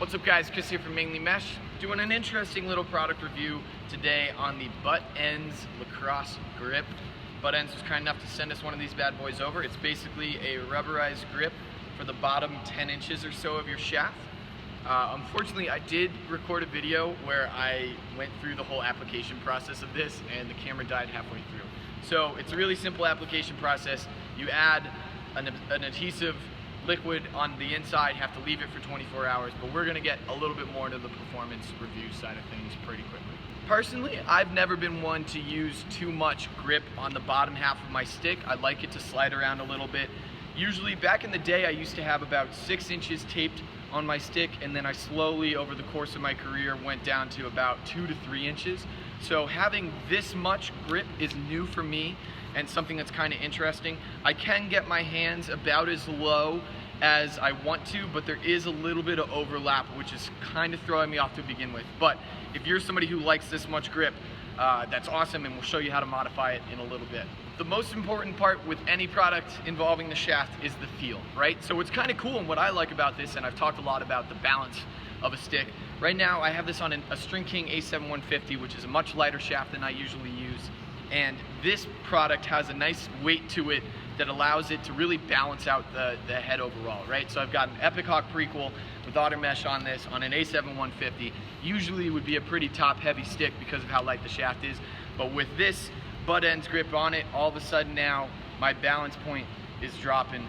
What's up guys, Chris here from Mainely Mesh, doing an interesting little product review today on the Buttendz lacrosse grip. Buttendz was kind enough to send us one of these bad boys over. It's basically a rubberized grip for the bottom 10 inches or so of your shaft. Unfortunately, I did record a video where I went through the whole application process of this and the camera died halfway through. So it's a really simple application process. You add an adhesive liquid on the inside, have to leave it for 24 hours, but we're gonna get a little bit more into the performance review side of things pretty quickly. Personally, I've never been one to use too much grip on the bottom half of my stick. I like it to slide around a little bit. Usually, back in the day, I used to have about 6 inches taped on my stick, and then I slowly, over the course of my career, went down to about 2 to 3 inches. So having this much grip is new for me and something that's kind of interesting. I can get my hands about as low as I want to, but there is a little bit of overlap, which is kind of throwing me off to begin with. But if you're somebody who likes this much grip, that's awesome, and we'll show you how to modify it in a little bit. The most important part with any product involving the shaft is the feel, right? So what's kind of cool and what I like about this, and I've talked a lot about the balance of a stick. Right now I have this on a String King A7 150, which is a much lighter shaft than I usually use. And this product has a nice weight to it that allows it to really balance out the head overall, right? So I've got an Epic Hawk prequel with auto mesh on this on an A7 150. Usually it would be a pretty top heavy stick because of how light the shaft is, but with this Buttendz grip on it, all of a sudden now my balance point is dropping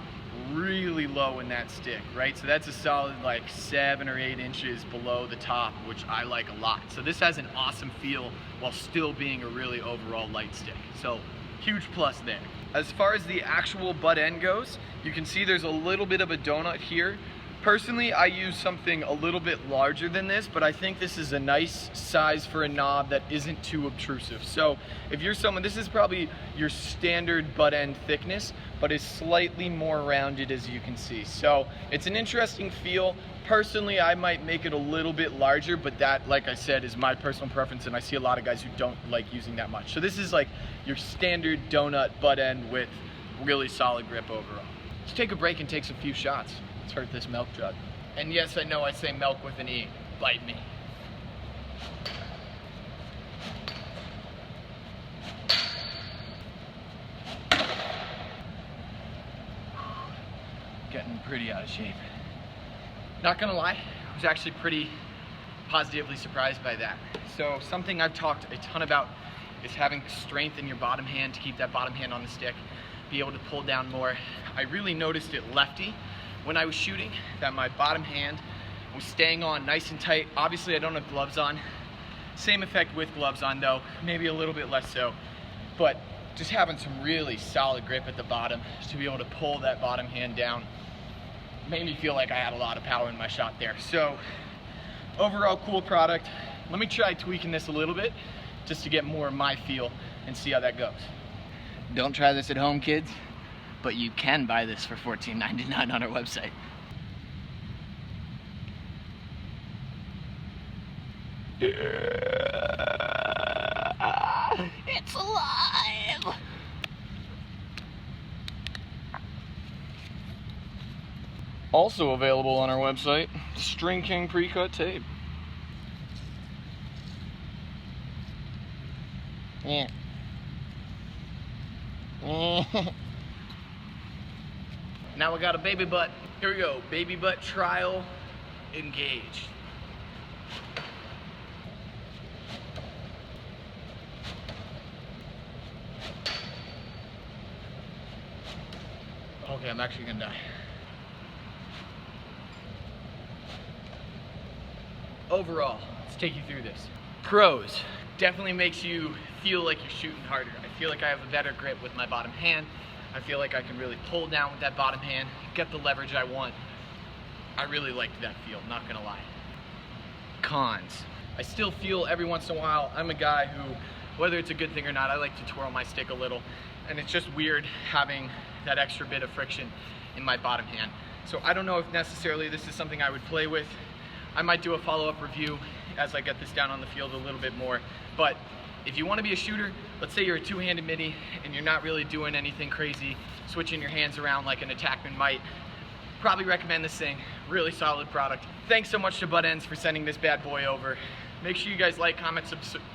really low in that stick, right? So that's a solid like 7 or 8 inches below the top, which I like a lot. So this has an awesome feel while still being a really overall light stick. So huge plus there. As far as the actual butt end goes, you can see there's a little bit of a donut here. Personally, I use something a little bit larger than this, but I think this is a nice size for a knob that isn't too obtrusive. So if you're someone, this is probably your standard butt end thickness, but is slightly more rounded, as you can see. So it's an interesting feel. Personally, I might make it a little bit larger, but that, like I said, is my personal preference, and I see a lot of guys who don't like using that much. So this is like your standard donut butt end with really solid grip overall. Let's take a break and take some few shots. Let's hurt this milk jug. And yes, I know I say milk with an E. Bite me. Getting pretty out of shape. Not gonna lie, I was actually pretty positively surprised by that. So something I've talked a ton about is having strength in your bottom hand to keep that bottom hand on the stick, be able to pull down more. I really noticed it lefty when I was shooting, that my bottom hand was staying on nice and tight. Obviously I don't have gloves on. Same effect with gloves on though, maybe a little bit less so. But just having some really solid grip at the bottom to be able to pull that bottom hand down made me feel like I had a lot of power in my shot there. So overall cool product. Let me try tweaking this a little bit just to get more of my feel and see how that goes. Don't try this at home, kids, but you can buy this for $14.99 on our website. It's alive! Also available on our website, String King pre-cut tape. Yeah. Now we got a baby butt. Here we go, baby butt trial engaged. Okay, I'm actually gonna die. Overall, let's take you through this. Pros, definitely makes you feel like you're shooting harder. I feel like I have a better grip with my bottom hand. I feel like I can really pull down with that bottom hand, get the leverage I want. I really liked that feel, not gonna lie. Cons, I still feel every once in a while, I'm a guy who, whether it's a good thing or not, I like to twirl my stick a little, and it's just weird having that extra bit of friction in my bottom hand. So I don't know if necessarily this is something I would play with. I might do a follow-up review as I get this down on the field a little bit more, but if you want to be a shooter, let's say you're a two-handed midi and you're not really doing anything crazy, switching your hands around like an attackman might, probably recommend this thing. Really solid product. Thanks so much to Buttendz for sending this bad boy over. Make sure you guys like, comment,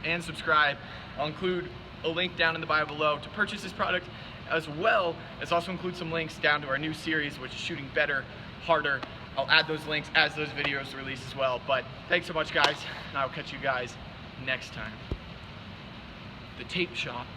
and subscribe. I'll include a link down in the bio below to purchase this product, as well as also include some links down to our new series, which is shooting better, harder. I'll add those links as those videos release as well. But thanks so much, guys, and I'll catch you guys next time. The tape shop.